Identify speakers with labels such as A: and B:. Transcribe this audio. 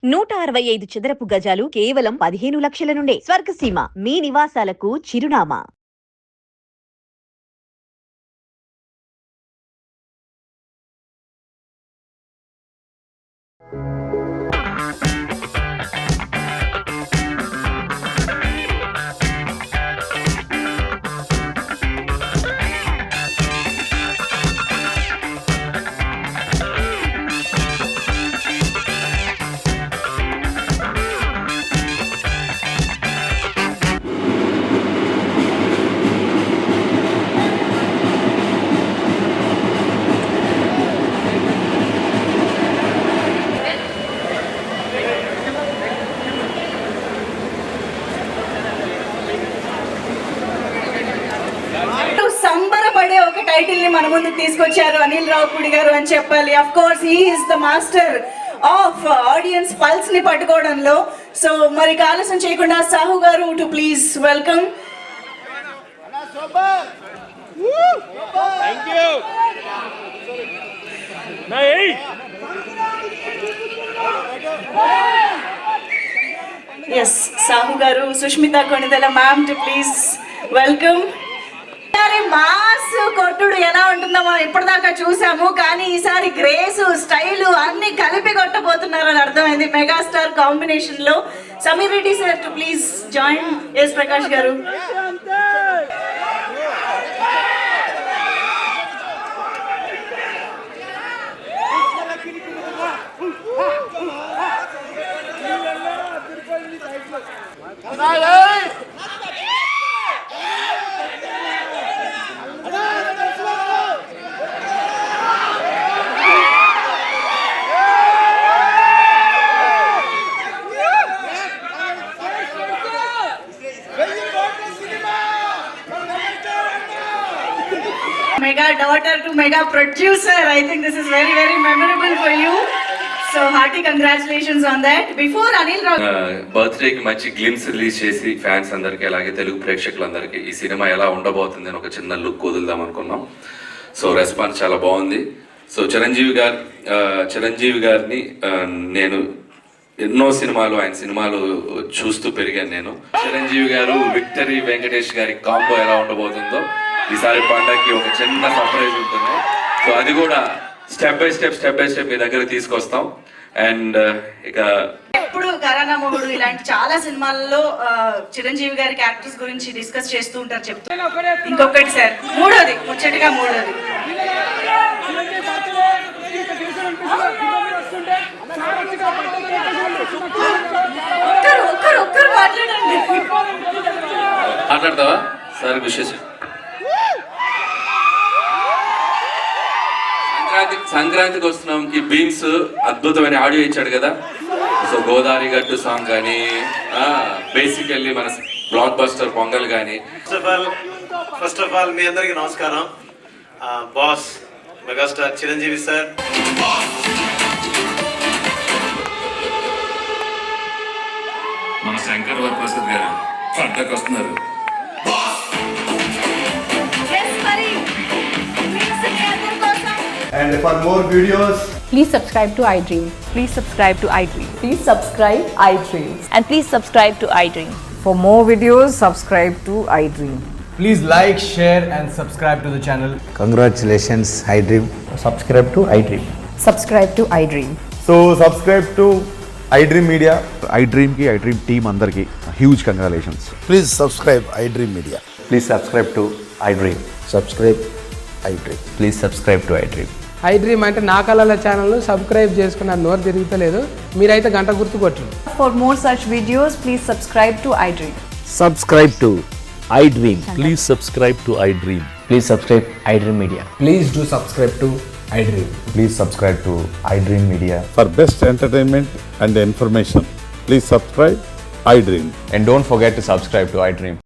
A: 165 చదరపు గజాలు కేవలం 15 లక్షల నుండే. స్వర్గసీమ మీ నివాసాలకు చిరునామా.
B: సంబరపడే ఒక టైటిల్ ని మన ముందుకు తీసుకొచ్చారు అనిల్ రావుపూడి గారు అని చెప్పాలి. Of course he is the master of audience pulse ని పట్టుకోవడంలో. సో మరి ఆలస్యం చేయకుండా సాహు గారు to please welcome. Yes Sahu గారు, Sushmita Konidela ma'am to please welcome. Mass కొట్టుడు ఎలా ఉంటుందో మనం ఇప్పటిదాకా చూసాము, కానీ ఈసారి గ్రేస్ స్టైలు అన్ని కలిపి కొట్టబోతున్నారు అని అర్థమైంది మెగాస్టార్ కాంబినేషన్ లో. Sameer Reddy sir to please join. Yes Prakash garu. Mega daughter to mega producer. I think this is very, very memorable for you. So hearty congratulations on that. Before Anil Rao
C: birthday కి మంచి glimpse release చేసి fans అందరికి అలాగే తెలుగు ప్రేక్షకులందరికీ ఈ cinema ఎలా ఉండబోతుంది అని ఒక చిన్న లుక్ వదులుదాం అనుకున్నాం. సో రెస్పాన్స్ చాలా బాగుంది. సో చిరంజీవి గారిని నేను ఎన్నో సినిమాలు ఆయన సినిమాలు చూస్తూ పెరిగాను నేను. చిరంజీవి గారు విక్టరీ వెంకటేష్ గారి కాంబో ఎలా ఉండబోతుందో ఈసారి పండగకి ఒక చిన్న సర్ప్రైజ్ ఉంటుంది. సో అది కూడా స్టెప్ బై స్టెప్ మీ దగ్గర తీసుకొస్తాం. అండ్ ఇక
B: ఎప్పుడు కరానా మొగుడు ఇలాంటి చాలా సినిమాల్లో చిరంజీవి గారి క్యారెక్టర్స్ గురించి డిస్కస్ చేస్తూ ఉంటారు, చెప్తూ. ఇంకొకటి సార్, మూడోది ముచ్చటగా మూడోది ఒక్కరు మాట్లాడండి.
C: మాట్లాడతావా సార్? విశేషం సంక్రాంతికి వస్తున్నాం. ఈ బీమ్స్ అద్భుతమైన ఆడియో ఇచ్చాడు కదా. సో గోదావరి గట్టు సాంగ్ కానీ బేసికల్లీ మన బ్లాక్ బస్టర్ పొంగల్ కానీ.
D: ఫస్ట్ ఆఫ్ ఆల్ మీ అందరికి నమస్కారం. బాస్ మెగాస్టార్ చిరంజీవి సార్,
C: మన శంకర్ వరప్రసాద్ గారు పంటకు వస్తున్నారు.
E: And for more videos,
F: please subscribe to iDream.
A: Please subscribe to iDream.
F: Please subscribe iDream.
A: And please subscribe to iDream.
F: For more videos, subscribe to iDream.
E: please like, share and subscribe to the channel.
G: Congratulations, iDream.
E: Subscribe to iDream.
F: Subscribe to iDream.
E: So subscribe to iDream Media.
H: iDream ki iDream team andarki huge congratulations.
G: Please subscribe iDream Media.
I: Please subscribe to iDream.
G: Subscribe iDream.
I: Please subscribe to iDream.
J: iDream అంటే నా కళల channel subscribe చేసుకున్న నోరు తిరుగుతలేదు, మీరైతే గంట గుర్తు కొట్టండి.
F: For more such videos, please subscribe to iDream.
G: Subscribe to iDream.
H: Please subscribe to iDream.
I: Please subscribe iDream Media.
E: Please do subscribe to iDream.
G: Please subscribe to iDream Media.
H: For best entertainment and information, please subscribe iDream.
I: And don't forget to subscribe to iDream.